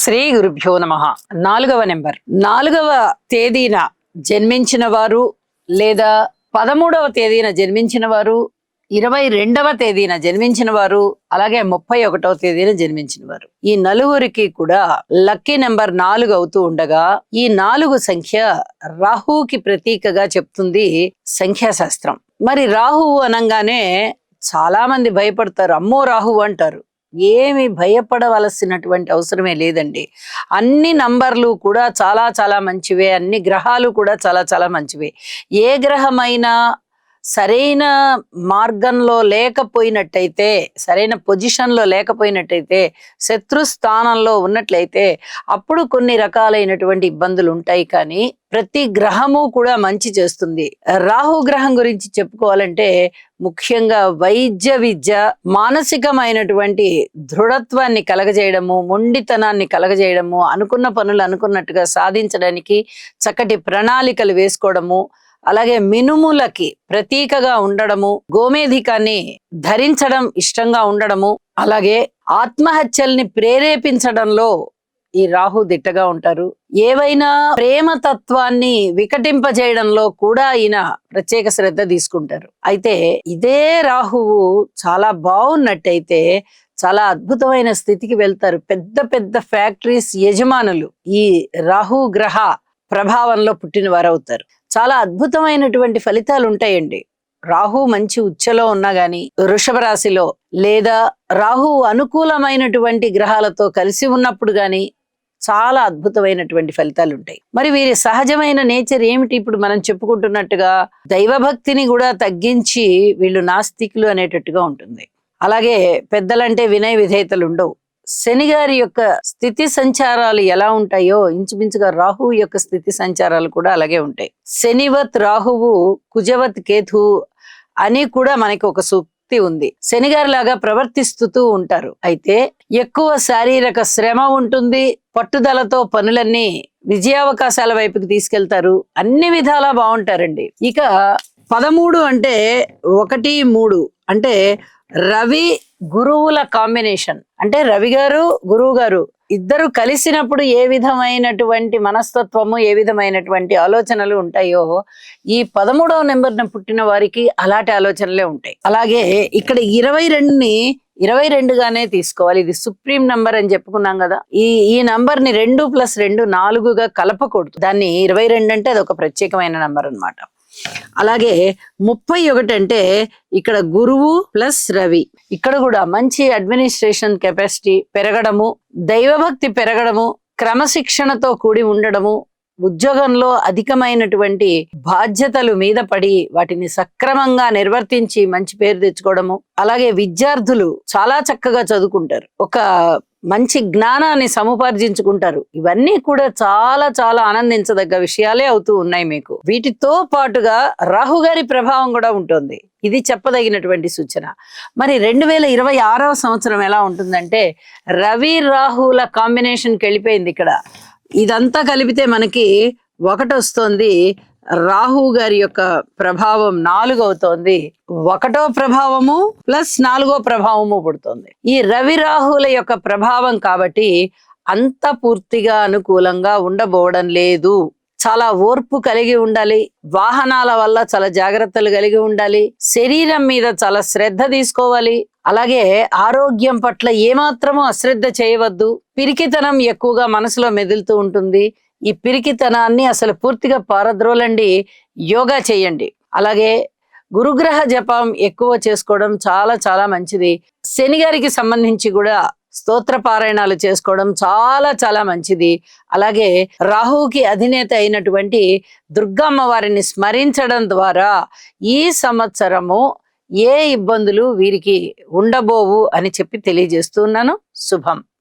శ్రీ గురుభ్యో నమః. 4వ నెంబర్ 4వ తేదీన జన్మించిన వారు లేదా 13వ తేదీన జన్మించిన వారు, 22వ తేదీన జన్మించిన వారు, అలాగే 31వ తేదీన జన్మించిన వారు, ఈ నలుగురికి కూడా లక్కీ నెంబర్ 4 అవుతూ ఉండగా, ఈ 4 సంఖ్య రాహుకి ప్రతీకగా చెప్తుంది సంఖ్యాశాస్త్రం. మరి రాహువు అనంగానే చాలా మంది భయపడతారు, అమ్మో రాహువు అంటారు. ఏమి భయపడవలసినటువంటి అవసరమే లేదండి. అన్ని నంబర్లు కూడా చాలా చాలా మంచివే, అన్ని గ్రహాలు కూడా చాలా చాలా మంచివే. ఏ గ్రహమైనా సరైన మార్గంలో లేకపోయినట్టయితే, సరైన పొజిషన్లో లేకపోయినట్టయితే, శత్రు స్థానంలో ఉన్నట్లయితే అప్పుడు కొన్ని రకాలైనటువంటి ఇబ్బందులు ఉంటాయి. కానీ ప్రతి గ్రహము కూడా మంచి చేస్తుంది. రాహు గ్రహం గురించి చెప్పుకోవాలంటే ముఖ్యంగా వైద్య విద్య, మానసికమైనటువంటి దృఢత్వాన్ని కలగజేయడము, మొండితనాన్ని కలగజేయడము, అనుకున్న పనులు అనుకున్నట్టుగా సాధించడానికి చక్కటి ప్రణాళికలు వేసుకోవడము, అలాగే మినుములకి ప్రతీకగా ఉండడము, గోమేధికాన్ని ధరించడం ఇష్టంగా ఉండడము, అలాగే ఆత్మహత్యల్ని ప్రేరేపించడంలో ఈ రాహు దిట్టగా ఉంటారు. ఏవైనా ప్రేమతత్వాన్ని వికటింపజేయడంలో కూడా ఈయన ప్రత్యేక శ్రద్ధ తీసుకుంటారు. అయితే ఇదే రాహువు చాలా బాగున్నట్టయితే చాలా అద్భుతమైన స్థితికి వెళ్తారు. పెద్ద పెద్ద ఫ్యాక్టరీస్ యజమానులు ఈ రాహు గ్రహ ప్రభావంలో పుట్టిన వారు అవుతారు. చాలా అద్భుతమైనటువంటి ఫలితాలు ఉంటాయండి. రాహు మంచి ఉచ్చలో ఉన్నా గాని, వృషభ రాశిలో లేదా రాహు అనుకూలమైనటువంటి గ్రహాలతో కలిసి ఉన్నప్పుడు గాని చాలా అద్భుతమైనటువంటి ఫలితాలు ఉంటాయి. మరి వీరి సహజమైన నేచర్ ఏమిటి? ఇప్పుడు మనం చెప్పుకుంటున్నట్టుగా దైవభక్తిని కూడా తగ్గించి వీళ్ళు నాస్తికులు అనేటట్టుగా ఉంటుంది. అలాగే పెద్దలంటే వినయ విధేయతలు ఉండవు. శని గారి యొక్క స్థితి సంచారాలు ఎలా ఉంటాయో ఇంచుమించుగా రాహువు యొక్క స్థితి సంచారాలు కూడా అలాగే ఉంటాయి. శనివత్ రాహువు కుజవత్ కేతు అని కూడా మనకి ఒక సూక్తి ఉంది. శని గారి లాగా ప్రవర్తిస్తూ ఉంటారు. అయితే ఎక్కువ శారీరక శ్రమ ఉంటుంది, పట్టుదలతో పనులన్నీ విజయావకాశాల వైపుకి తీసుకెళ్తారు, అన్ని విధాలా బాగుంటారండి. ఇక 13 అంటే 1, 3 అంటే రవి గురువుల కాంబినేషన్. అంటే రవి గారు గురువు గారు ఇద్దరు కలిసినప్పుడు ఏ విధమైనటువంటి మనస్తత్వము, ఏ విధమైనటువంటి ఆలోచనలు ఉంటాయో ఈ 13వ నెంబర్న పుట్టిన వారికి అలాంటి ఆలోచనలే ఉంటాయి. అలాగే ఇక్కడ 22ని 22గానే తీసుకోవాలి. ఇది సుప్రీం నంబర్ అని చెప్పుకున్నాం కదా. ఈ నంబర్ ని 2+2 4గా కలపకూడదు. దాన్ని 22 అంటే అది ఒక ప్రత్యేకమైన నంబర్ అన్నమాట. అలాగే 31 అంటే ఇక్కడ గురువు ప్లస్ రవి. ఇక్కడ కూడా మంచి అడ్మినిస్ట్రేషన్ కెపాసిటీ పెరగడము, దైవభక్తి పెరగడము, క్రమశిక్షణతో కూడి ఉండడము, ఉద్యోగంలో అధికమైనటువంటి బాధ్యతలు మీద పడి వాటిని సక్రమంగా నిర్వర్తించి మంచి పేరు తెచ్చుకోవడము, అలాగే విద్యార్థులు చాలా చక్కగా చదువుకుంటారు, ఒక మంచి జ్ఞానాన్ని సముపార్జించుకుంటారు. ఇవన్నీ కూడా చాలా చాలా ఆనందించదగ్గ విషయాలే అవుతూ ఉన్నాయి మీకు. వీటితో పాటుగా రాహు గారి ప్రభావం కూడా ఉంటుంది. ఇది చెప్పదగినటువంటి సూచన. మరి 2026వ సంవత్సరం ఎలా ఉంటుందంటే రవి రాహుల కాంబినేషన్కి వెళ్ళిపోయింది. ఇక్కడ ఇదంతా కలిపితే మనకి 1 వస్తుంది. రాహు గారి యొక్క ప్రభావం 4 అవుతోంది. 1వ ప్రభావము ప్లస్ 4వ ప్రభావము పుడుతోంది. ఈ రవి రాహుల యొక్క ప్రభావం కాబట్టి అంత పూర్తిగా అనుకూలంగా ఉండబోవడం లేదు. చాలా ఓర్పు కలిగి ఉండాలి, వాహనాల వల్ల చాలా జాగ్రత్తలు కలిగి ఉండాలి, శరీరం మీద చాలా శ్రద్ధ తీసుకోవాలి, అలాగే ఆరోగ్యం పట్ల ఏమాత్రమూ అశ్రద్ధ చేయవద్దు. పిరికితనం ఎక్కువగా మనసులో మెదులుతూ ఉంటుంది. ఈ పిరికితనాన్ని అసలు పూర్తిగా పారద్రోలండి, యోగా చేయండి. అలాగే గురుగ్రహ జపం ఎక్కువ చేసుకోవడం చాలా చాలా మంచిది. శని గారికి సంబంధించి కూడా స్తోత్ర పారాయణాలు చేసుకోవడం చాలా చాలా మంచిది. అలాగే రాహుకి అధినేత అయినటువంటి దుర్గమ్మ వారిని స్మరించడం ద్వారా ఈ సంవత్సరము ఏ ఇబ్బందులు వీరికి ఉండబోవు అని చెప్పి తెలియజేస్తున్నాను. శుభం.